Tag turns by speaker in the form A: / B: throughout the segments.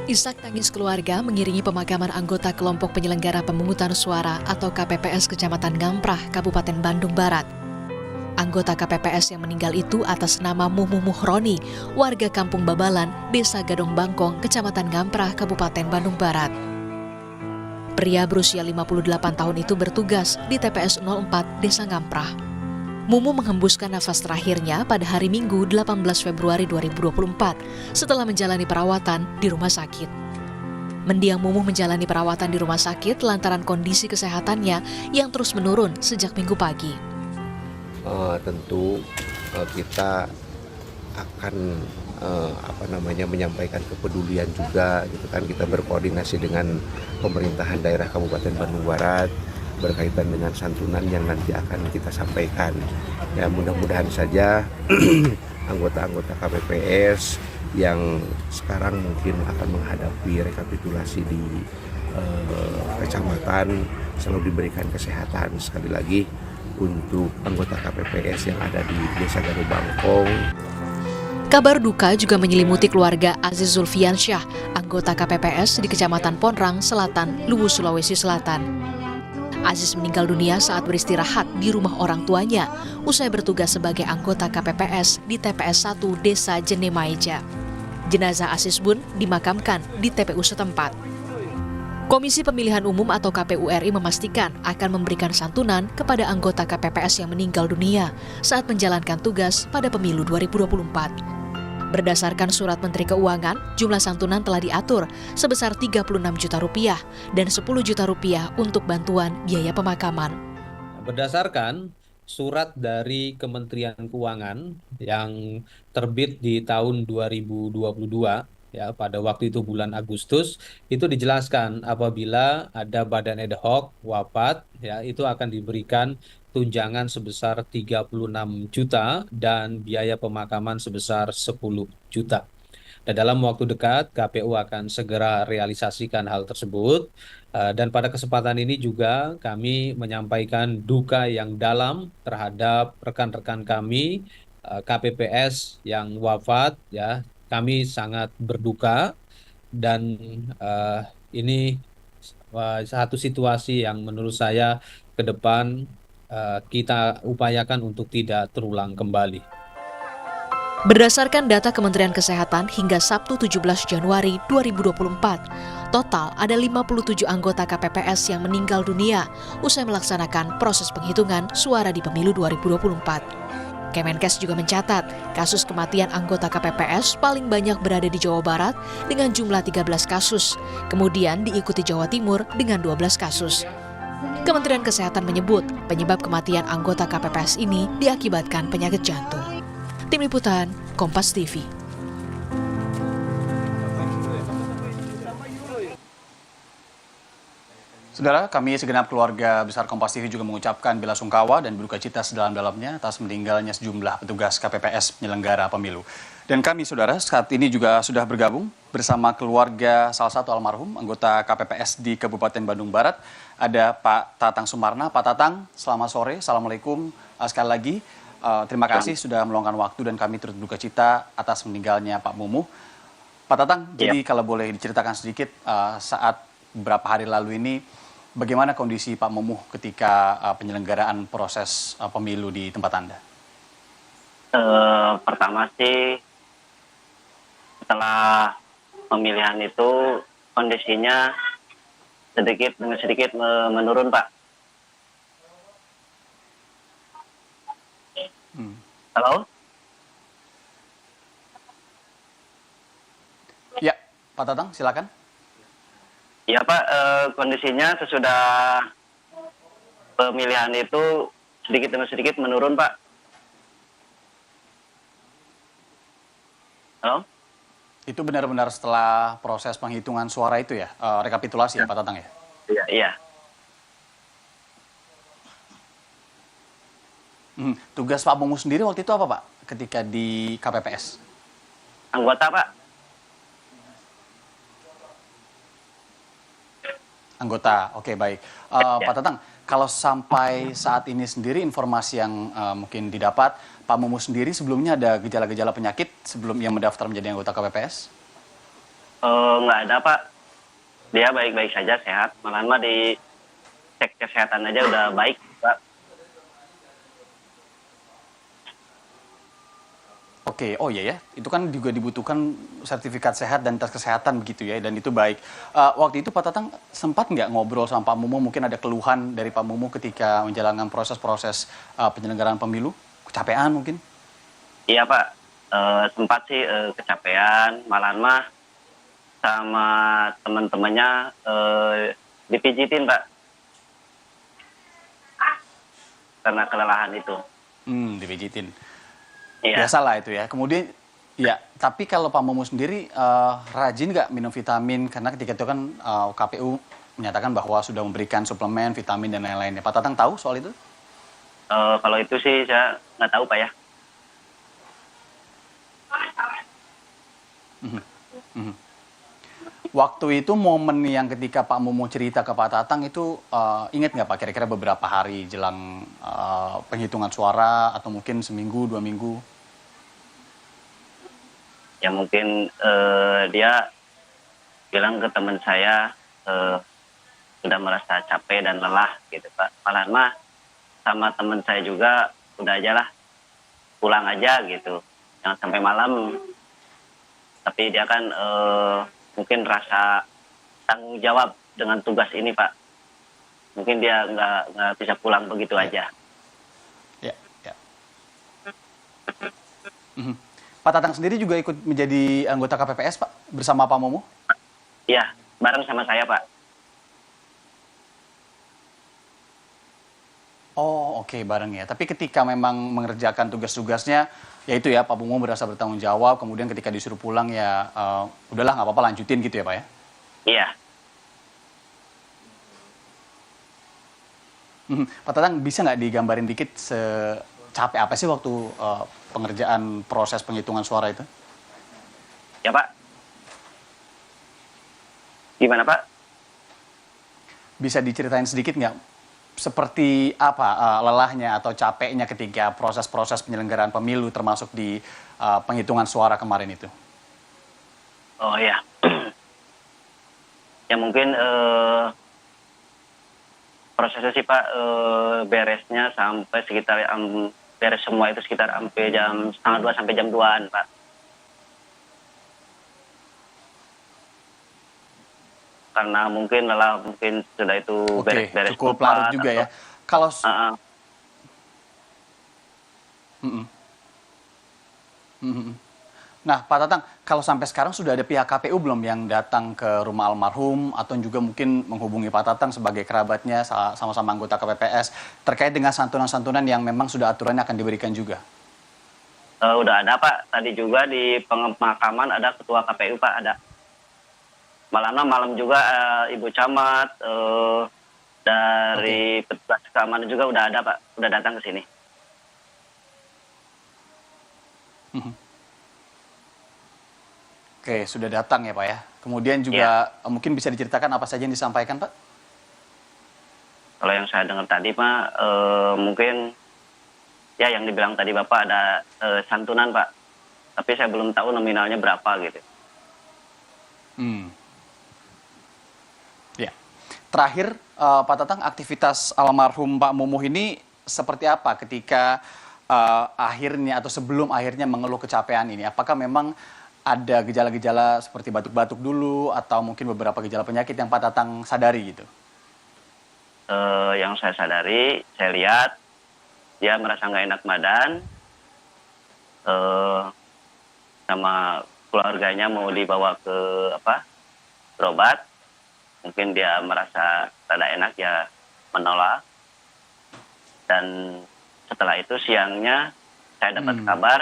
A: Isak tangis keluarga mengiringi pemakaman anggota kelompok penyelenggara pemungutan suara atau KPPS Kecamatan Ngamprah, Kabupaten Bandung Barat. Anggota KPPS yang meninggal itu atas nama Mumu Muhroni, warga Kampung Babalan, Desa Gadong Bangkong, Kecamatan Ngamprah, Kabupaten Bandung Barat. Pria berusia 58 tahun itu bertugas di TPS 04 Desa Ngamprah. Mumu menghembuskan nafas terakhirnya pada hari Minggu 18 Februari 2024 setelah menjalani perawatan di rumah sakit. Mendiang Mumu menjalani perawatan di rumah sakit lantaran kondisi kesehatannya yang terus menurun sejak Minggu pagi.
B: Tentu kita akan menyampaikan kepedulian juga gitu kan, kita berkoordinasi dengan pemerintahan daerah Kabupaten Bandung Barat berkaitan dengan santunan yang nanti akan kita sampaikan. Ya, mudah-mudahan saja anggota-anggota KPPS yang sekarang mungkin akan menghadapi rekapitulasi di kecamatan selalu diberikan kesehatan. Sekali lagi untuk anggota KPPS yang ada di Desa Gadong Bangkong.
A: Kabar duka juga menyelimuti keluarga Aziz Zulfiansyah, anggota KPPS di Kecamatan Ponrang Selatan, Luwu, Sulawesi Selatan. Aziz meninggal dunia saat beristirahat di rumah orang tuanya usai bertugas sebagai anggota KPPS di TPS 1 Desa Jenemaeja. Jenazah Aziz pun dimakamkan di TPU setempat. Komisi Pemilihan Umum atau KPU RI memastikan akan memberikan santunan kepada anggota KPPS yang meninggal dunia saat menjalankan tugas pada pemilu 2024. Berdasarkan surat Menteri Keuangan, jumlah santunan telah diatur sebesar Rp36 juta dan Rp10 juta untuk bantuan biaya pemakaman.
C: Berdasarkan surat dari Kementerian Keuangan yang terbit di tahun 2022, ya, pada waktu itu bulan Agustus, itu dijelaskan apabila ada badan ad hoc wafat, ya, itu akan diberikan tunjangan sebesar 36 juta dan biaya pemakaman sebesar 10 juta. Dan dalam waktu dekat, KPU akan segera realisasikan hal tersebut. Dan pada kesempatan ini juga kami menyampaikan duka yang dalam terhadap rekan-rekan kami KPPS yang wafat, ya. Kami sangat berduka dan ini satu situasi yang menurut saya ke depan kita upayakan untuk tidak terulang kembali.
A: Berdasarkan data Kementerian Kesehatan hingga Sabtu 17 Januari 2024, total ada 57 anggota KPPS yang meninggal dunia usai melaksanakan proses penghitungan suara di pemilu 2024. Kemenkes juga mencatat kasus kematian anggota KPPS paling banyak berada di Jawa Barat dengan jumlah 13 kasus, kemudian diikuti Jawa Timur dengan 12 kasus. Kementerian Kesehatan menyebut penyebab kematian anggota KPPS ini diakibatkan penyakit jantung. Tim Liputan, Kompas TV.
D: Saudara, kami segenap keluarga besar Kompas TV juga mengucapkan bela sungkawa dan berduka cita sedalam-dalamnya atas meninggalnya sejumlah petugas KPPS penyelenggara pemilu. Dan kami, saudara, saat ini juga sudah bergabung bersama keluarga salah satu almarhum anggota KPPS di Kabupaten Bandung Barat. Ada Pak Tatang Sumarna. Pak Tatang, selamat sore. Assalamualaikum sekali lagi. Terima kasih sudah meluangkan waktu dan kami turut berduka cita atas meninggalnya Pak Mumu. Pak Tatang, jadi kalau boleh diceritakan sedikit saat beberapa hari lalu ini, bagaimana kondisi Pak Mumu ketika penyelenggaraan proses pemilu di tempat Anda?
E: Pertama sih, setelah pemilihan itu kondisinya sedikit demi sedikit menurun, Pak. Halo?
D: Ya, Pak Tatang, silakan.
E: Ya, Pak, kondisinya sesudah pemilihan itu sedikit demi sedikit menurun, Pak. Halo?
D: Itu benar-benar setelah proses penghitungan suara itu ya, rekapitulasi ya Pak Tatang ya?
E: Iya, iya.
D: Tugas Pak Mumu sendiri waktu itu apa Pak ketika di KPPS?
E: Anggota, Pak.
D: Anggota, oke baik. Pak Tatang, kalau sampai saat ini sendiri informasi yang mungkin didapat, Pak Mumu sendiri sebelumnya ada gejala-gejala penyakit sebelum ia mendaftar menjadi anggota KPPS?
E: Nggak ada Pak. Dia baik-baik saja, sehat. Malahan mah di cek kesehatan aja udah baik Pak.
D: Oke, oh iya ya, itu kan juga dibutuhkan sertifikat sehat dan tes kesehatan begitu ya, dan itu baik. Waktu itu Pak Tatang sempat nggak ngobrol sama Pak Mumu, mungkin ada keluhan dari Pak Mumu ketika menjalankan proses-proses penyelenggaraan pemilu? Kecapean mungkin?
E: Iya Pak. Sempat sih kecapean. Malahan mah sama teman-temannya dipijitin Pak. Karena kelelahan itu.
D: Dipijitin.
E: Iya.
D: Biasalah itu ya. Kemudian, ya, tapi kalau Pak Mumu sendiri rajin nggak minum vitamin? Karena ketika itu kan KPU menyatakan bahwa sudah memberikan suplemen, vitamin, dan lain-lainnya. Pak Tatang tahu soal itu?
E: Kalau itu sih saya nggak tahu Pak ya.
D: Waktu itu momen yang ketika Pak Mumu cerita ke Pak Tatang itu ingat nggak Pak kira-kira beberapa hari jelang penghitungan suara atau mungkin seminggu, 2 minggu?
E: Ya mungkin dia bilang ke teman saya sudah merasa capek dan lelah gitu Pak. Malahan mah sama teman saya juga udah aja lah pulang aja gitu, jangan sampai malam. Tapi dia kan mungkin rasa tanggung jawab dengan tugas ini Pak. Mungkin dia nggak bisa pulang begitu aja.
D: Ya, ya. Pak Tatang sendiri juga ikut menjadi anggota KPPS Pak bersama Pak Mumu?
E: Iya, bareng sama saya Pak.
D: Oh, oke, bareng ya. Tapi ketika memang mengerjakan tugas-tugasnya, ya itu ya, Pak Mumu berasa bertanggung jawab, kemudian ketika disuruh pulang ya, udahlah nggak apa-apa lanjutin gitu ya Pak ya?
E: Iya.
D: Pak Tatang bisa nggak digambarin dikit secapek apa sih waktu pengerjaan proses penghitungan suara itu?
E: Ya Pak. Gimana Pak?
D: Bisa diceritain sedikit nggak? Seperti apa lelahnya atau capeknya ketika proses-proses penyelenggaraan pemilu termasuk di penghitungan suara kemarin itu?
E: Oh ya. Ya mungkin prosesnya sih Pak beresnya sampai sekitar beres semua itu sekitar sampai jam 1:30 sampai jam 2-an Pak. Karena mungkin lelah, mungkin sudah itu
D: Oke,
E: beres-beres
D: cukup larut juga ya. Kalau Mm-mm. Mm-mm. Nah, Pak Tatang, kalau sampai sekarang sudah ada pihak KPU belum yang datang ke rumah almarhum atau juga mungkin menghubungi Pak Tatang sebagai kerabatnya sama-sama anggota KPPS terkait dengan santunan-santunan yang memang sudah aturannya akan diberikan juga?
E: udah ada Pak. Tadi juga di pemakaman ada ketua KPU Pak, ada. Malam juga Ibu Camat dari petugas keamanan juga udah ada Pak, udah datang ke sini.
D: Oke, sudah datang ya Pak ya. Kemudian juga mungkin bisa diceritakan apa saja yang disampaikan Pak?
E: Kalau yang saya dengar tadi Pak, mungkin ya yang dibilang tadi Bapak ada santunan Pak. Tapi saya belum tahu nominalnya berapa gitu.
D: Ya. Terakhir, Pak Tatang, aktivitas almarhum Pak Mumuh ini seperti apa ketika akhirnya atau sebelum akhirnya mengeluh kecapean ini? Apakah memang ada gejala-gejala seperti batuk-batuk dulu atau mungkin beberapa gejala penyakit yang Pak Tatang sadari gitu?
E: Yang saya sadari, saya lihat dia merasa nggak enak badan, sama keluarganya mau dibawa ke berobat. Mungkin dia merasa tidak enak ya menolak. Dan setelah itu siangnya saya dapat kabar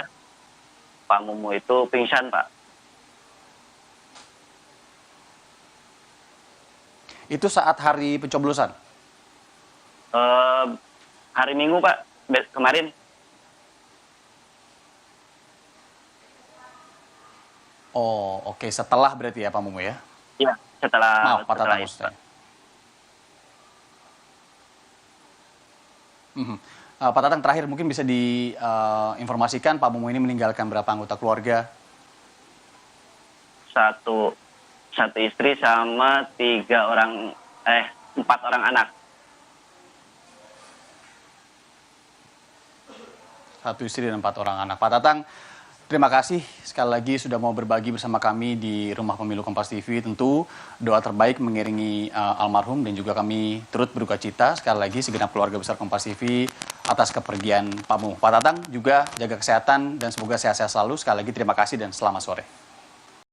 E: Pak Mumu itu pingsan Pak.
D: Itu saat hari pencoblosan?
E: Hari Minggu Pak, kemarin.
D: Oh, oke. Setelah berarti ya Pak Mumu ya?
E: Iya, setelah
D: Maaf, Pak Tatang
E: itu.
D: maksudnya. Pak Tatang, terakhir mungkin bisa diinformasikan Pak Mumu ini meninggalkan berapa anggota keluarga?
E: Satu satu istri sama 4 orang anak.
D: Satu istri dan 4 orang anak. Pak Tatang, terima kasih sekali lagi sudah mau berbagi bersama kami di Rumah Pemilu Kompas TV. Tentu doa terbaik mengiringi almarhum dan juga kami turut berduka cita sekali lagi segenap keluarga besar Kompas TV atas kepergian Pak Mu. Pak Tatang juga jaga kesehatan dan semoga sehat-sehat selalu. Sekali lagi terima kasih dan selamat sore.